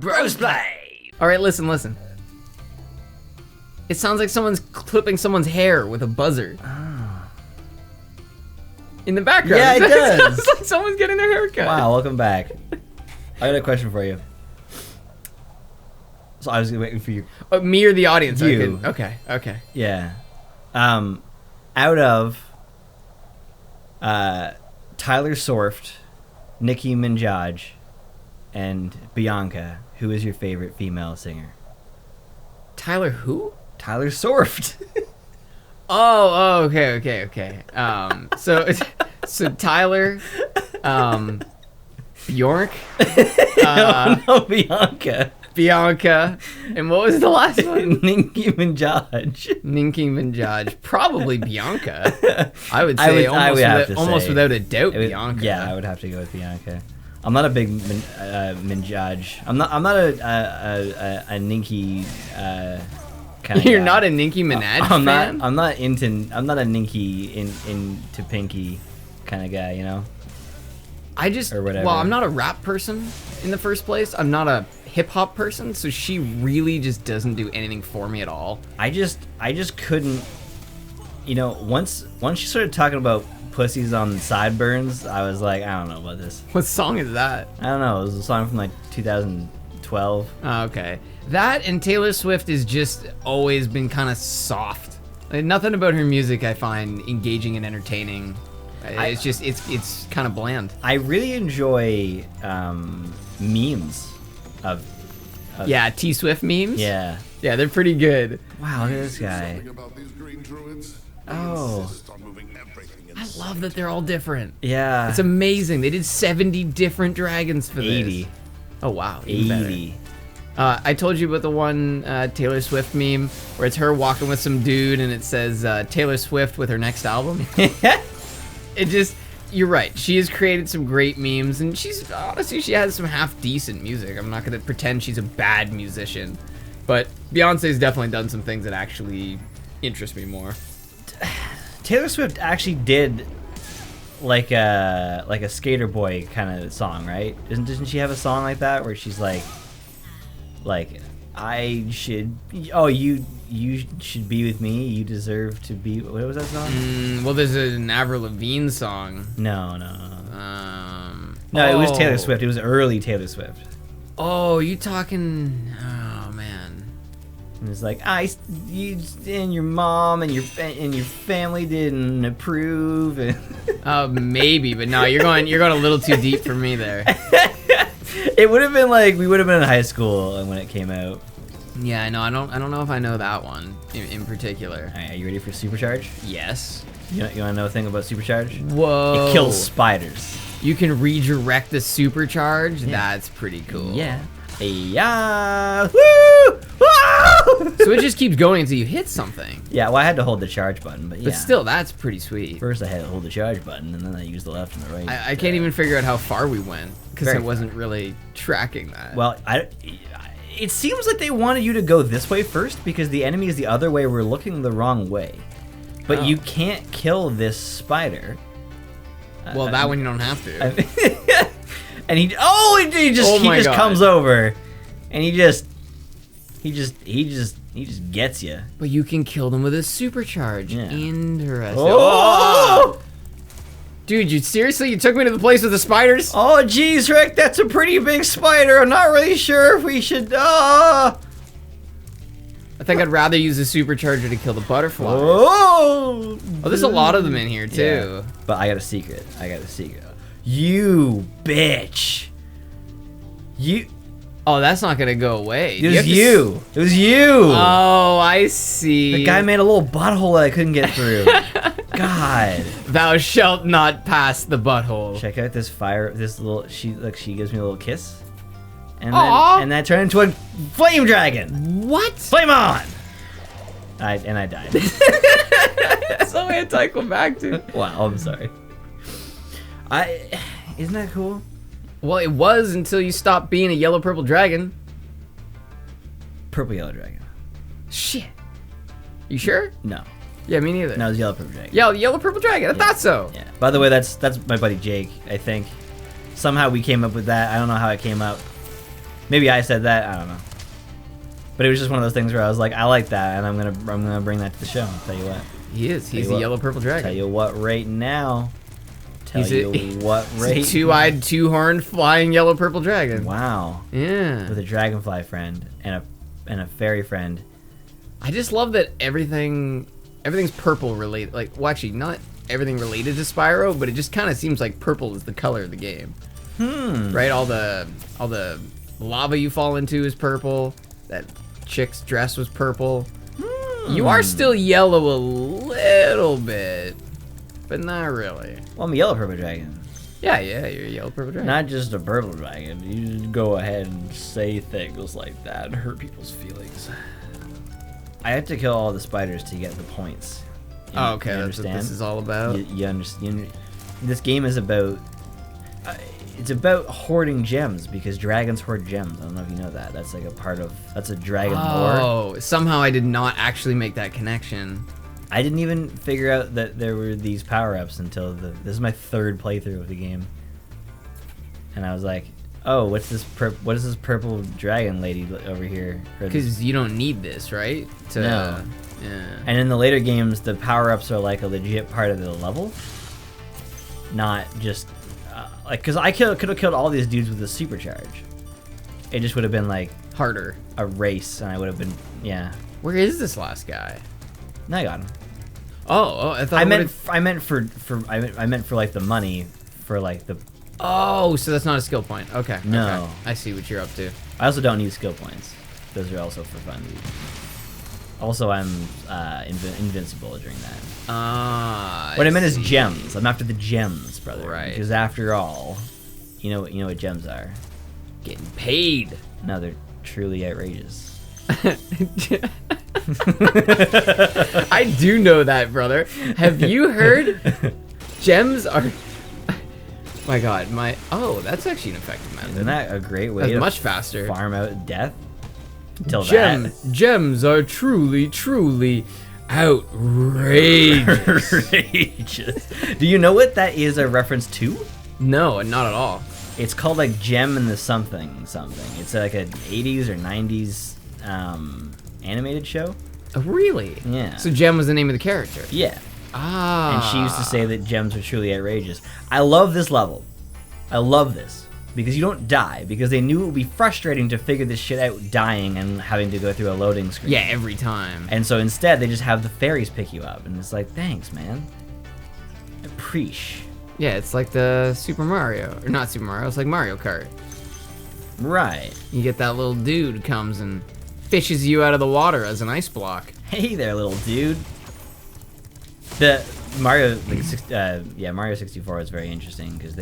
Brosplay. All right, listen. It sounds like someone's clipping someone's hair with a buzzer. In the background. Yeah, it does. It sounds like someone's getting their hair cut. Wow, welcome back. I got a question for you. So I was waiting for you. Me or the audience? You. Okay. Yeah. Out of Tyler Swift, Nicki Minaj, and Bianca, who is your favorite female singer? Tyler who? Tyler Swift. Oh, okay. So Tyler, Bjork, No, Bianca. Bianca, and what was the last one? Nicki Minaj. Nicki Minaj. Probably Bianca. I would say almost without a doubt Bianca. Yeah, I would have to go with Bianca. I'm not a big Minaj. I'm not a Nicki kind of You're guy. not a Nicki Minaj fan? I'm not a Nicki into Pinky kind of guy, you know? Or whatever. Well, I'm not a rap person in the first place. I'm not a hip-hop person, so she really just doesn't do anything for me at all. I just couldn't, you know, once she started talking about pussies on sideburns, I was like, I don't know about this. What song is that? I don't know. It was a song from like 2012. Oh, okay. That and Taylor Swift has just always been kind of soft. Like, nothing about her music I find engaging and entertaining. It's kind of bland. I really enjoy memes of yeah, T Swift memes. Yeah, they're pretty good. Wow, look at this guy. Oh, I love that they're all different. Yeah, it's amazing. They did 70 different dragons for 80. this. Oh wow, 80. I told you about the one Taylor Swift meme where it's her walking with some dude and it says Taylor Swift with her next album. You're right. She has created some great memes, and she has some half decent music. I'm not gonna pretend she's a bad musician, but Beyonce's definitely done some things that actually interest me more. Taylor Swift actually did like a skater boy kind of song, right? Doesn't she have a song like that where she's like I should, you should be with me, you deserve to be, what was that song? Well, there's an Avril Lavigne song. No, it was Taylor Swift. It was early Taylor Swift. Oh, you talking, oh man. It was like, you and your mom and your family didn't approve. Maybe, but no, you're going a little too deep for me there. It would have been like, we would have been in high school when it came out. Yeah, I know. I don't know if I know that one in particular. All right, are you ready for Supercharge? Yes. You want to know a thing about Supercharge? Whoa. It kills spiders. You can redirect the Supercharge? Yeah. That's pretty cool. Yeah. Yeah. Woo! Woo! So it just keeps going until you hit something. Yeah, well, I had to hold the charge button, but yeah. But still, that's pretty sweet. First, I had to hold the charge button, and then I used the left and the right. I can't even figure out how far we went, because I wasn't really tracking that. Well, it seems like they wanted you to go this way first, because the enemy is the other way. We're looking the wrong way. But you can't kill this spider. Well, that one you don't have to. And he just comes over, and he just gets you. But you can kill them with a supercharge. Yeah. Interesting. Oh! Dude, you took me to the place with the spiders? Oh, geez, Rick, that's a pretty big spider. I'm not really sure if we should. I think I'd rather use a supercharger to kill the butterfly. Oh, there's a lot of them in here too. Yeah. But I got a secret. You bitch. Oh, that's not gonna go away. It was you. It was you. Oh, I see. The guy made a little butthole that I couldn't get through. God. Thou shalt not pass the butthole. Check out this fire. She gives me a little kiss. And that turned into a flame dragon. What? Flame on! I died. So anticlimactic. Wow, I'm sorry. Isn't that cool? Well, it was until you stopped being a yellow purple dragon. Purple yellow dragon. Shit. You sure? No. Yeah, me neither. No, it was yellow purple dragon. Yellow purple dragon. I thought so. Yeah. By the way, that's my buddy Jake. I think somehow we came up with that. I don't know how it came up. Maybe I said that. I don't know. But it was just one of those things where I was like, I like that, and I'm gonna bring that to the show. I'll tell you what. He is. He's a yellow purple dragon. Tell you what, right now. He's a two-eyed, two-horned, flying yellow purple dragon. Wow. Yeah. With a dragonfly friend and a fairy friend. I just love that everything's purple related. Like, well, actually, not everything related to Spyro, but it just kind of seems like purple is the color of the game. Right? All the lava you fall into is purple. That chick's dress was purple. You are still yellow a little bit, but not really. Well, I'm a yellow purple dragon. Yeah, you're a yellow purple dragon. Not just a purple dragon. You just go ahead and say things like that and hurt people's feelings. I had to kill all the spiders to get the points. Oh, okay, that's what this is all about. You understand? This game is about... it's about hoarding gems, because dragons hoard gems. I don't know if you know that. That's like a part of... That's a dragon lore. Oh, somehow I did not actually make that connection. I didn't even figure out that there were these power-ups until this is my third playthrough of the game. And I was like, oh, what is this purple dragon lady over here? Because you don't need this, right? No. Yeah. And in the later games, the power-ups are like a legit part of the level. Not just... like, because I could have killed all these dudes with a supercharge. It just would have been like... harder. A race, and I would have been... Yeah. Where is this last guy? No, I got him. Oh, I thought... I meant for like the money, for like the... Oh, so that's not a skill point. Okay. No. Okay. I see what you're up to. I also don't need skill points. Those are also for fun. Also, I'm invincible during that. What I meant is gems. I'm after the gems, brother. Right. Because after all, you know what gems are. Getting paid. No, they're truly outrageous. I do know that, brother. Have you heard? Gems are... My God, oh, that's actually an effective method. Isn't that a great way that's to much faster. Farm out death? Till Gems are truly outrageous. Outrageous. Do you know what that is a reference to? No, not at all. It's called like Gem and the something. It's like an 80s or 90s animated show. Oh, really? Yeah. So Gem was the name of the character? Yeah. Ah. And she used to say that gems are truly outrageous. I love this level. I love this. Because you don't die. Because they knew it would be frustrating to figure this shit out dying and having to go through a loading screen. Yeah, every time. And so instead, they just have the fairies pick you up. And it's like, thanks, man. Appreciate. Yeah, it's like the Super Mario. Or not Super Mario, it's like Mario Kart. Right. You get that little dude who comes and fishes you out of the water as an ice block. Hey there, little dude. The Mario, Mario 64 was very interesting because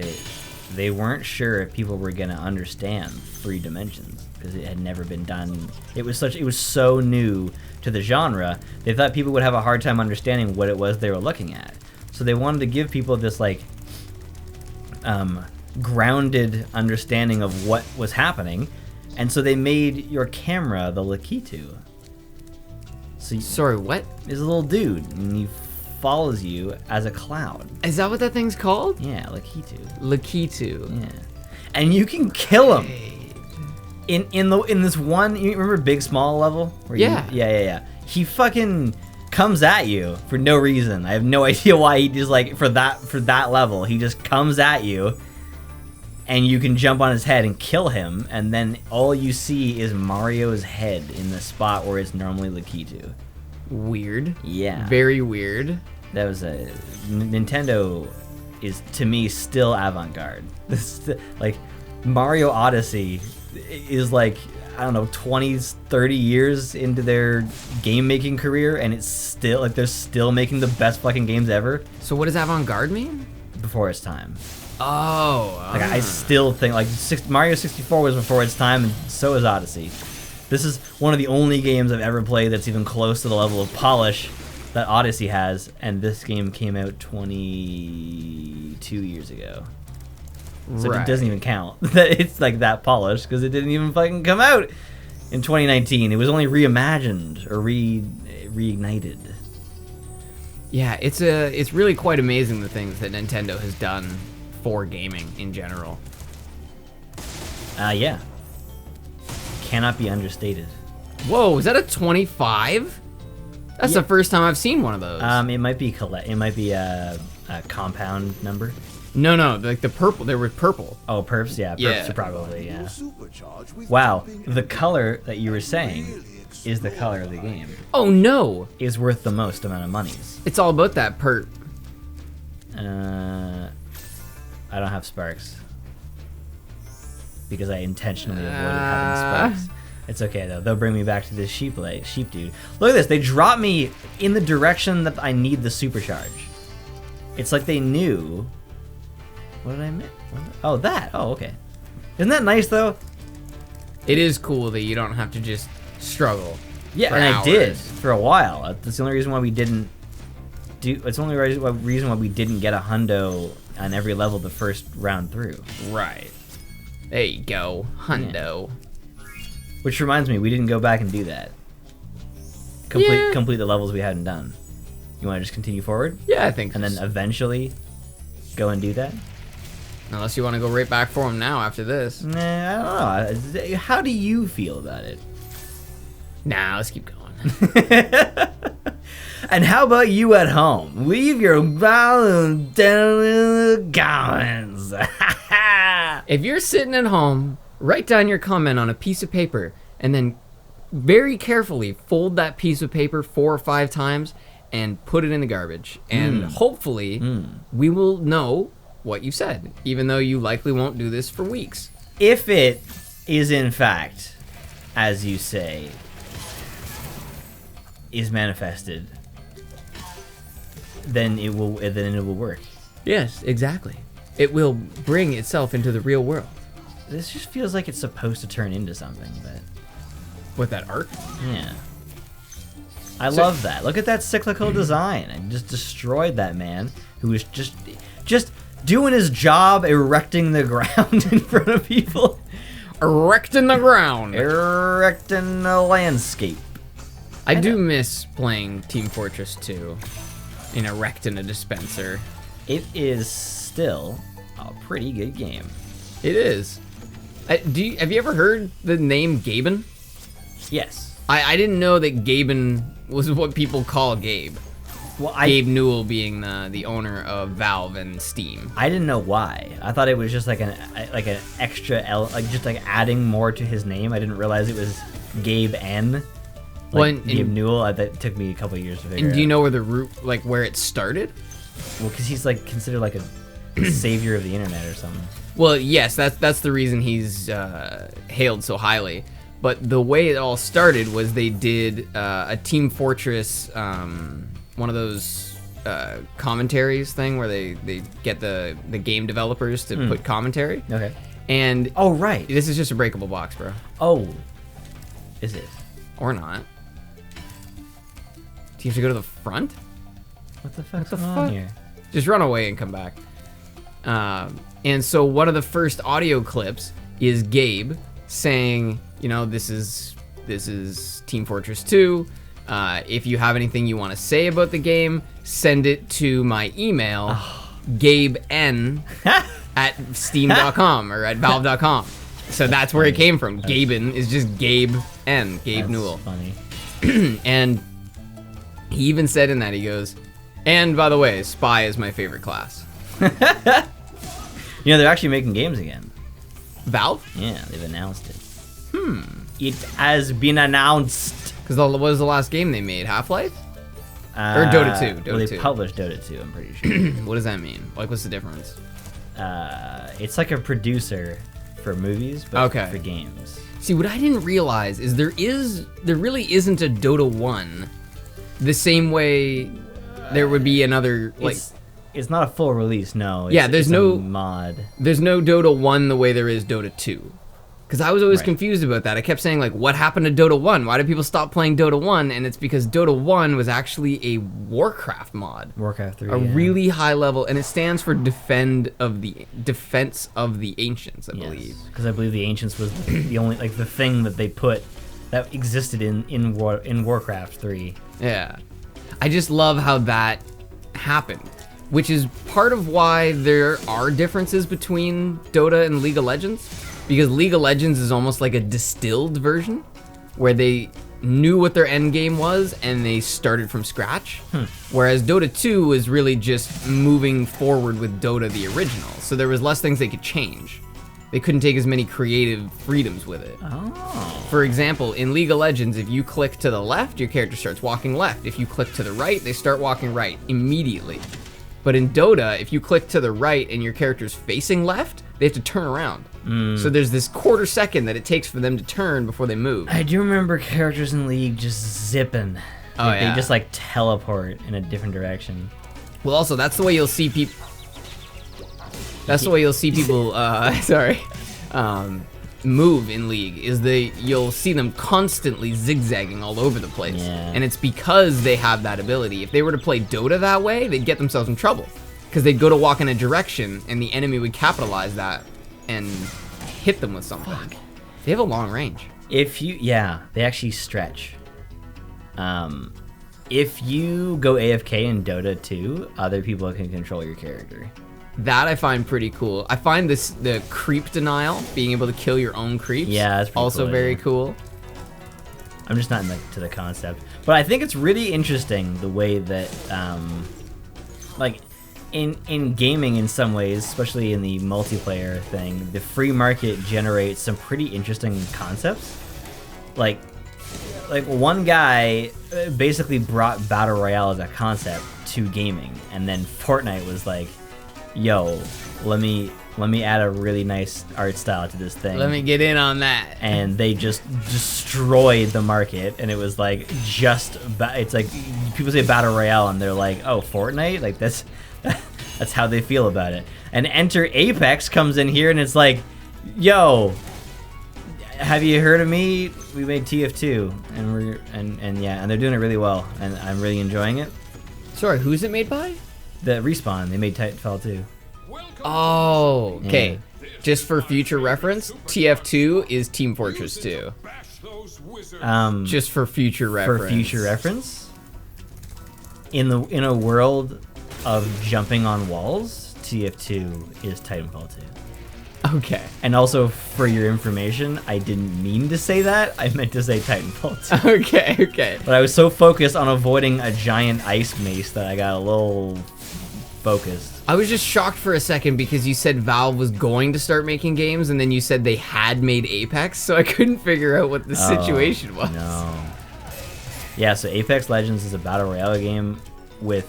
they weren't sure if people were gonna understand 3 dimensions because it had never been done. It was so new to the genre. They thought people would have a hard time understanding what it was they were looking at. So they wanted to give people this like grounded understanding of what was happening, and so they made your camera the Lakitu. So sorry, what? Is a little dude, and he follows you as a cloud. Is that what that thing's called? Yeah, Lakitu. Lakitu. Yeah, and you can kill him. In this one, you remember Big Small level? Where yeah. He fucking comes at you for no reason. I have no idea why he just like for that level. He just comes at you, and you can jump on his head and kill him, and then all you see is Mario's head in the spot where it's normally Lakitu. Weird. Yeah. Very weird. That was Nintendo is to me still avant-garde. Like Mario Odyssey is like, I don't know, 20, 30 years into their game making career, and it's still like they're still making the best fucking games ever. So what does avant-garde mean? Before its time. Oh. Like I still think like Mario 64 was before its time, and so is Odyssey. This is one of the only games I've ever played that's even close to the level of polish that Odyssey has, and this game came out 22 years ago. So It doesn't even count that it's like that polished because it didn't even fucking come out in 2019. It was only reimagined or reignited. Yeah, it's really quite amazing the things that Nintendo has done for gaming in general. Yeah. cannot be understated. Whoa, is that a 25? That's the first time I've seen one of those. It might be a compound number. No, like the purple. They were purple. Oh, perps? Yeah, perps Yeah. are probably, yeah. Wow, the color that you were saying is the color of the game. Oh no! Is worth the most amount of monies. It's all about that perp. I don't have sparks. Because I intentionally avoided having sparks. It's okay though. They'll bring me back to this sheep dude. Look at this. They drop me in the direction that I need the supercharge. It's like they knew. What did I miss? Oh, that. Oh, okay. Isn't that nice though? It is cool that you don't have to just struggle. Yeah, for and hours. I did for a while. That's the only reason why we didn't do. It's the only reason why we didn't get a hundo on every level the first round through. Right. There you go, hundo. Which reminds me, we didn't go back and do that. Complete the levels we hadn't done. You want to just continue forward? Yeah, I think. And then eventually go and do that? Unless you want to go right back for them now after this. Nah, I don't know. How do you feel about it? Nah, let's keep going. And how about you at home? Leave your balloon down in the comments. If you're sitting at home, write down your comment on a piece of paper and then very carefully fold that piece of paper 4 or 5 times and put it in the garbage. And hopefully we will know what you said, even though you likely won't do this for weeks. If it is in fact, as you say, is manifested, then it will work. Yes, exactly. It will bring itself into the real world. This just feels like it's supposed to turn into something, but With that art? yeah. I love that. Look at that cyclical design. I just destroyed that man who was just doing his job, erecting the ground in front of people. Erecting the ground. Erecting a landscape. I do miss playing Team Fortress 2 and erecting a dispenser. It is still a pretty good game. It is. Have you ever heard the name Gaben? Yes. I didn't know that Gaben was what people call Gabe. Well, Gabe Newell being the owner of Valve and Steam. I didn't know why. I thought it was just like an extra just like adding more to his name. I didn't realize it was Gabe N. Gabe Newell. That took me a couple of years to figure out. And do you know where the root, like where it started? Well, because he's like considered like a savior of the internet or something. Well, yes, that's the reason he's hailed so highly. But the way it all started was they did a Team Fortress, one of those commentaries thing where they get the game developers to put commentary. Okay. And oh, right. this is just a breakable box, bro. Oh, is it? Or not. Do you have to go to the front? What the fuck's What the going fuck? on here? Just run away and come back. And so one of the first audio clips is Gabe saying, you know, this is Team Fortress 2. If you have anything you want to say about the game, send it to my email, GabeN at Steam.com or at Valve.com. So that's where it came from. Gaben is just Gabe N. Gabe That's Newell. funny. And he even said in that, he goes, and by the way, Spy is my favorite class. You know, they're actually making games again. Valve? Yeah, they've announced it. It has been announced. Because what was the last game they made? Half-Life? Or Dota 2. Dota Well, they 2. published Dota 2, I'm pretty sure. What does that mean? Like, what's the difference? It's like a producer for movies, but Okay. for games. See, what I didn't realize is there really isn't a Dota 1 the same way there would be another, like... It's not a full release, no. Yeah, there's it's no- a mod. There's no Dota 1 the way there is Dota 2. Because I was always Right. confused about that. I kept saying, like, what happened to Dota 1? Why did people stop playing Dota 1? And it's because Dota 1 was actually a Warcraft mod. Warcraft 3. A really high level, and it stands for Defense of the Ancients, I believe. Because I believe the Ancients was the only, like, the thing that they put that existed in Warcraft 3. Yeah. I just love how that happened, which is part of why there are differences between Dota and League of Legends. because League of Legends is almost like a distilled version where they knew what their end game was and they started from scratch. Whereas Dota 2 was really just moving forward with Dota the original. So there was less things they could change. They couldn't take as many creative freedoms with it. Oh. For example, in League of Legends, if you click to the left, your character starts walking left. If you click to the right, they start walking right immediately. But in Dota, if you click to the right and your character's facing left, they have to turn around. So there's this quarter second that it takes for them to turn before they move. I do remember characters in League just zipping. Oh, Like, yeah. They just like teleport in a different direction. Well, also, that's the way you'll see people... That's the way you'll see people, move in League, is you'll see them constantly zigzagging all over the place. Yeah. And it's because they have that ability. If they were to play Dota that way, they'd get themselves in trouble. Because they'd go to walk in a direction, and the enemy would capitalize that and hit them with something. Fuck. They have a long range. Yeah, they actually stretch. If you go AFK in Dota 2, other people can control your character. That I find pretty cool. I find the creep denial, being able to kill your own creeps, Yeah, that's pretty also cool, very yeah. cool. I'm just not into the concept, but I think it's really interesting the way that, like, in gaming in some ways, especially in the multiplayer thing, the free market generates some pretty interesting concepts. Like one guy basically brought battle royale as a concept to gaming, and then Fortnite was like, "Yo, let me add a really nice art style to this thing. Let me get in on that." And they just destroyed the market, and it was like it's like people say battle royale and they're like, oh, Fortnite, like that's how they feel about it. And enter Apex comes in here and it's like, yo, have you heard of me? We made TF2 and they're doing it really well, and I'm really enjoying it. Sorry, who's it made by? The Respawn, they made Titanfall 2. Oh, okay. Yeah. Just for future reference, TF2 is Team Fortress 2. Just for future reference. For future reference, in a world of jumping on walls, TF2 is Titanfall 2. Okay. And also, for your information, I didn't mean to say that. I meant to say Titanfall 2. Okay. But I was so focused on avoiding a giant ice mace that I got a little focused. I was just shocked for a second because you said Valve was going to start making games, and then you said they had made Apex, so I couldn't figure out what the situation was. No. Yeah, so Apex Legends is a battle royale game with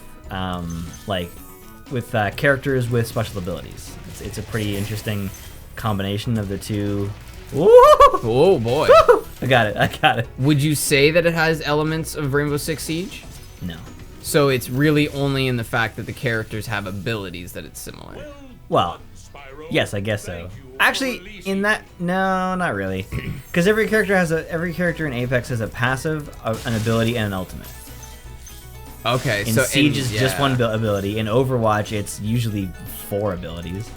characters with special abilities. It's a pretty interesting combination of the two. Woo! Oh boy. I got it. Would you say that it has elements of Rainbow Six Siege? No. So it's really only in the fact that the characters have abilities that it's similar. Well, yes, I guess so. Actually, no, not really, because every character in Apex has a passive, an ability, and an ultimate. Okay, In so Siege is just one ability. In Overwatch, it's usually 4 abilities.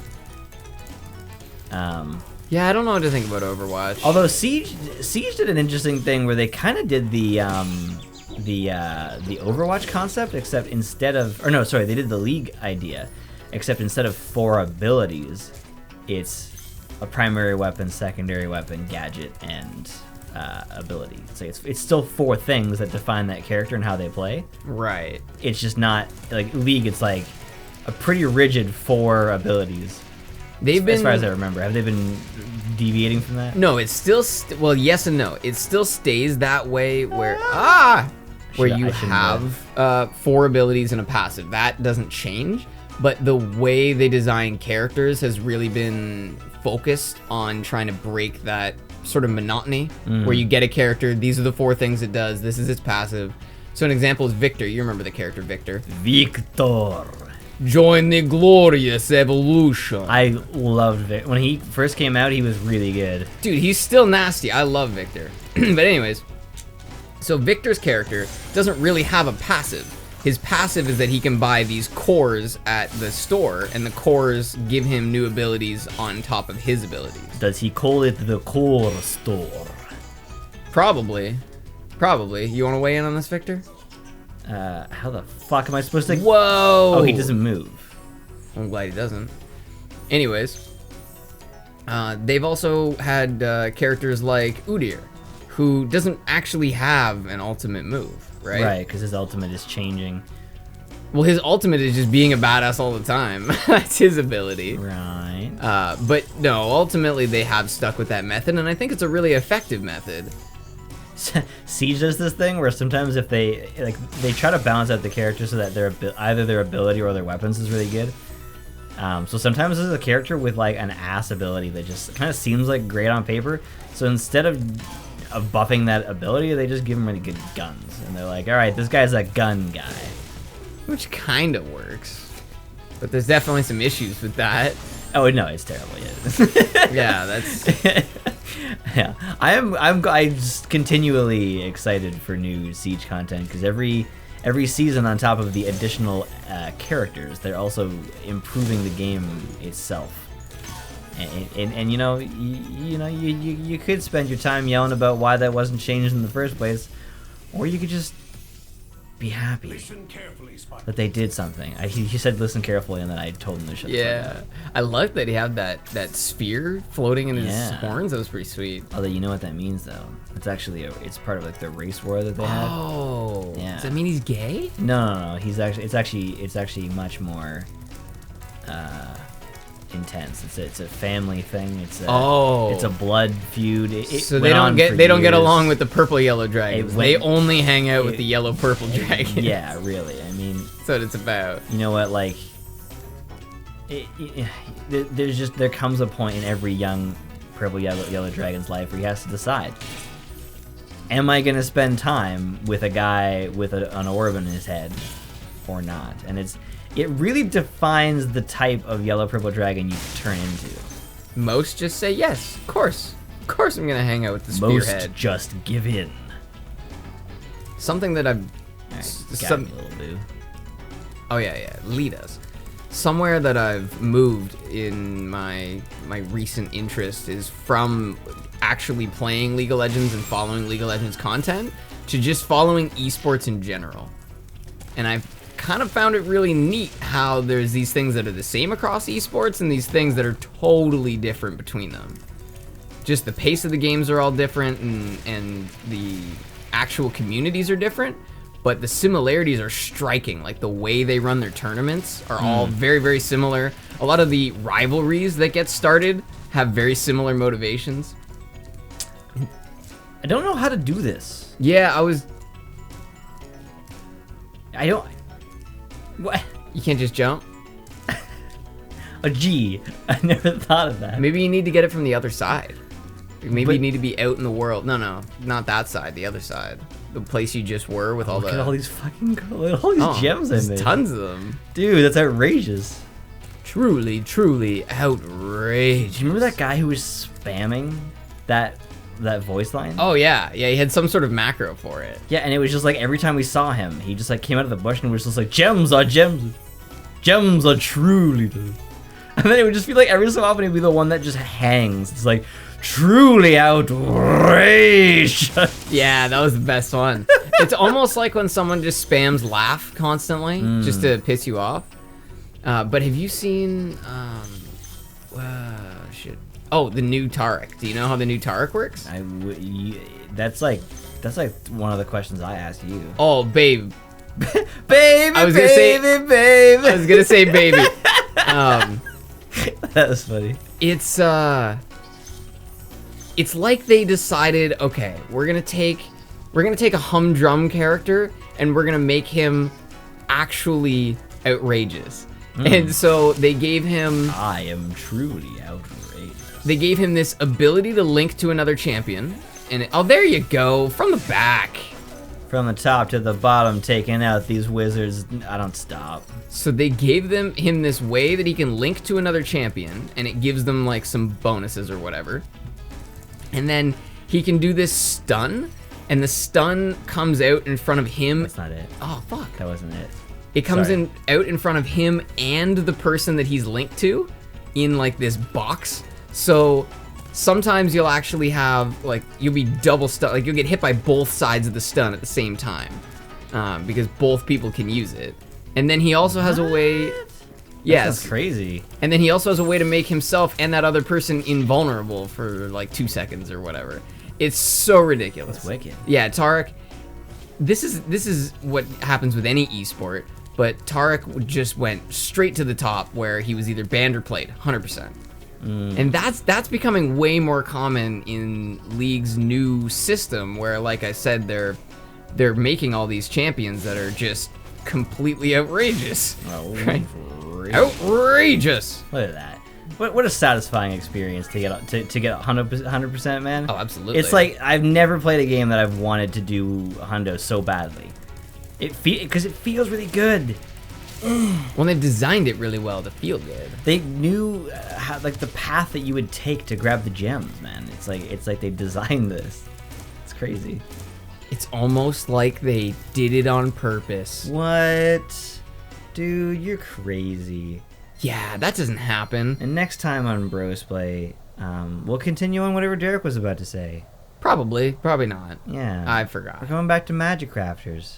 Yeah, I don't know what to think about Overwatch. Although Siege did an interesting thing where they kind of did the Overwatch concept, except instead of, they did the League idea, except instead of 4 abilities, it's a primary weapon, secondary weapon, gadget, and ability. So it's still 4 things that define that character and how they play. Right. It's just not like League. It's like a pretty rigid 4 abilities. As far as I remember, have they been deviating from that? No, it's still well, yes and no. It still stays that way where you have 4 abilities and a passive. That doesn't change, but the way they design characters has really been focused on trying to break that sort of monotony where you get a character, these are the 4 things it does, this is its passive. So an example is Victor. You remember the character Victor. Victor. Join the glorious evolution. I loved Victor. When he first came out, he was really good. Dude, he's still nasty. I love Victor. But anyways, so Victor's character doesn't really have a passive. His passive is that he can buy these cores at the store, and the cores give him new abilities on top of his abilities. Does he call it the core store? Probably. You want to weigh in on this, Victor? How the fuck am I supposed to... Whoa! Oh, he doesn't move. I'm glad he doesn't. Anyways, They've also had characters like Udyr, who doesn't actually have an ultimate move, right? Right, because his ultimate is changing. Well, his ultimate is just being a badass all the time. That's his ability. Right. But no, ultimately they have stuck with that method, and I think it's a really effective method. Siege does this thing where sometimes if they try to balance out the characters so that either their ability or their weapons is really good. So sometimes there's a character with like an ass ability that just kind of seems like great on paper. So instead of buffing that ability, they just give him really good guns, and they're like, all right, this guy's a gun guy. Which kind of works, but there's definitely some issues with that. Oh no, it's terrible. Yeah. Yeah, that's. Yeah, I'm just continually excited for new Siege content because every season, on top of the additional characters, they're also improving the game itself. And you could spend your time yelling about why that wasn't changed in the first place, or you could just be happy that they did something. He said listen carefully, and then I told him to shut the fuck up. I like that he had that sphere floating in his horns. That was pretty sweet. Although you know what that means though. It's actually it's part of like the race war that they had. Oh, yeah. Does that mean he's gay? No. It's actually much more intense. It's a family thing. It's a blood feud. So they don't get along with the purple yellow dragons. They only hang out with the yellow purple dragons. Yeah, really. I mean, that's what it's about. You know what? Like, there comes a point in every young purple yellow dragon's life where he has to decide: am I gonna spend time with a guy with an orb in his head, or not? And it really defines the type of yellow purple dragon you turn into. Most just say yes, of course I'm gonna hang out with the spearhead. Most just give in. Something that I've got me, little boo. Oh yeah, lead us. Somewhere that I've moved in my recent interest is from actually playing League of Legends and following League of Legends content to just following esports in general. And I've kind of found it really neat how there's these things that are the same across esports and these things that are totally different between them. Just the pace of the games are all different, and the actual communities are different, but the similarities are striking. Like the way they run their tournaments are all very, very similar. A lot of the rivalries that get started have very similar motivations. I don't know how to do this. Yeah, I don't. What? You can't just jump? Oh, gee, I never thought of that. Maybe you need to get it from the other side. Maybe you need to be out in the world. No, not that side. The other side. The place you just were with all Look at all these fucking gems I made. There's tons of them. Dude, that's outrageous. Truly, truly outrageous. Do you remember that guy who was spamming that voice line? Oh yeah, he had some sort of macro for it. Yeah, and it was just like every time we saw him, he just like came out of the bush and was just like, gems are gems. Gems are truly the. And then it would just be like every so often it'd be the one that just hangs. It's like, truly outrageous. Yeah, that was the best one. It's almost like when someone just spams laugh constantly just to piss you off. But have you seen shit. Oh, the new Taric. Do you know how the new Taric works? That's like one of the questions I asked you. Oh, babe. Baby, I was gonna say baby. That was funny. It's like they decided, okay, we're gonna take a humdrum character and we're gonna make him actually outrageous. And so they gave him. I am truly outrageous. They gave him this ability to link to another champion, and oh, there you go, from the back. From the top to the bottom, taking out these wizards. I don't stop. So they gave him this way that he can link to another champion, and it gives them like some bonuses or whatever. And then he can do this stun, and the stun comes out in front of him. That's not it. Oh, fuck. That wasn't it. It comes out in front of him and the person that he's linked to in like this box. So sometimes you'll actually have like, you'll be double stun, like you'll get hit by both sides of the stun at the same time because both people can use it. And then he also has a way. Yes. That's crazy. And then he also has a way to make himself and that other person invulnerable for like 2 seconds or whatever. It's so ridiculous. That's wicked. Yeah, Tarek. This is what happens with any esport, but Tarek just went straight to the top where he was either banned or played 100%. And that's becoming way more common in League's new system, where, like I said, they're making all these champions that are just completely outrageous. Right? Outrageous. Look at that. What a satisfying experience to get 100%, man. Oh, absolutely. It's like I've never played a game that I've wanted to do hundo so badly. Because it feels really good. Well, they've designed it really well to feel good. They knew how, like, the path that you would take to grab the gems, man. It's like they designed this. It's crazy. It's almost like they did it on purpose. What? Dude, you're crazy. Yeah, that doesn't happen. And next time on Brosplay, we'll continue on whatever Derek was about to say. Probably not. Yeah. I We're forgot. going back to Magic Crafters.